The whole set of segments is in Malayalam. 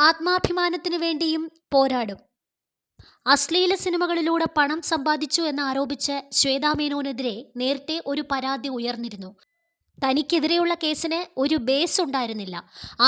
ആത്മാഭിമാനത്തിനു വേണ്ടിയും പോരാടും. അശ്ലീല സിനിമകളിലൂടെ പണം സമ്പാദിച്ചു എന്നാരോപിച്ച് ശ്വേതാ മേനോനെതിരെ നേരത്തെ ഒരു പരാതി ഉയർന്നിരുന്നു. തനിക്കെതിരെയുള്ള കേസിന് ഒരു ബേസ് ഉണ്ടായിരുന്നില്ല,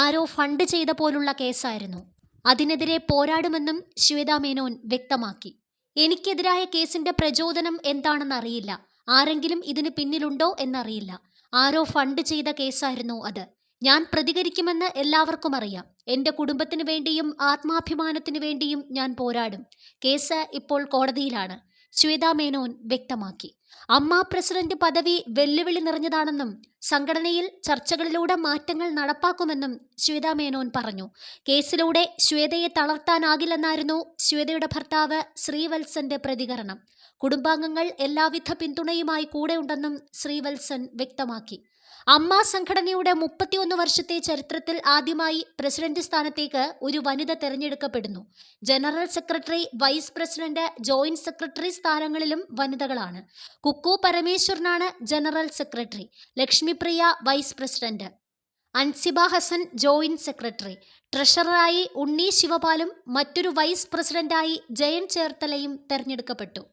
ആരോ ഫണ്ട് ചെയ്ത പോലുള്ള കേസായിരുന്നു. അതിനെതിരെ പോരാടുമെന്നും ശ്വേതാ മേനോൻ വ്യക്തമാക്കി. എനിക്കെതിരായ കേസിന്റെ പ്രചോദനം എന്താണെന്നറിയില്ല, ആരെങ്കിലും ഇതിന് പിന്നിലുണ്ടോ എന്നറിയില്ല. ആരോ ഫണ്ട് ചെയ്ത കേസായിരുന്നു അത്. ഞാൻ പ്രതികരിക്കുമെന്ന് എല്ലാവർക്കും അറിയാം. എന്റെ കുടുംബത്തിനു വേണ്ടിയും ആത്മാഭിമാനത്തിനു വേണ്ടിയും ഞാൻ പോരാടും. കേസ് ഇപ്പോൾ കോടതിയിലാണ്, ശ്വേതാ മേനോൻ വ്യക്തമാക്കി. അമ്മ പ്രസിഡന്റ് പദവി വെല്ലുവിളി നിറഞ്ഞതാണെന്നും സംഘടനയിൽ ചർച്ചകളിലൂടെ മാറ്റങ്ങൾ നടപ്പാക്കുമെന്നും ശ്വേതാ മേനോൻ പറഞ്ഞു. കേസിലൂടെ ശ്വേതയെ തളർത്താനാകില്ലെന്നായിരുന്നു ശ്വേതയുടെ ഭർത്താവ് ശ്രീവത്സന്റെ പ്രതികരണം. കുടുംബാംഗങ്ങൾ എല്ലാവിധ പിന്തുണയുമായി കൂടെയുണ്ടെന്നും ശ്രീവത്സൻ വ്യക്തമാക്കി. അമ്മ സംഘടനയുടെ 31 വർഷത്തെ ചരിത്രത്തിൽ ആദ്യമായി പ്രസിഡന്റ് സ്ഥാനത്തേക്ക് ഒരു വനിത തെരഞ്ഞെടുക്കപ്പെടുന്നു. General secretary, vice president, joint secretary സ്ഥാനങ്ങളിലും വനിതകളാണ്. കുക്കു പരമേശ്വരനാണ് general secretary, Lakshmipriya vice president, Ansiba Hasan joint secretary, ട്രഷററായി ഉണ്ണി ശിവപാലും മറ്റൊരു വൈസ് പ്രസിഡന്റായി ജയൻ ചേർത്തലയും തെരഞ്ഞെടുക്കപ്പെട്ടു.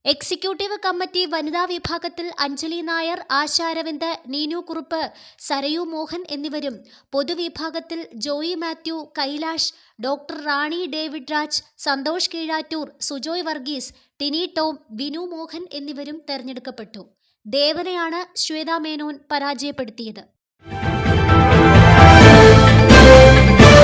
എക്സിക്യൂട്ടീവ് കമ്മിറ്റി വനിതാ വിഭാഗത്തിൽ അഞ്ജലി നായർ, ആശ അരവിന്ദ്, നീനു കുറുപ്പ്, സരയു മോഹൻ എന്നിവരും, പൊതുവിഭാഗത്തിൽ ജോയി മാത്യു, കൈലാഷ്, ഡോക്ടർ റാണി ഡേവിഡ് രാജ്, സന്തോഷ് കീഴാറ്റൂർ, സുജോയ് വർഗീസ്, ടിനി ടോം, വിനു മോഹൻ എന്നിവരും തെരഞ്ഞെടുക്കപ്പെട്ടു. ദേവനെയാണ് ശ്വേതാ മേനോൻ പരാജയപ്പെടുത്തിയത്.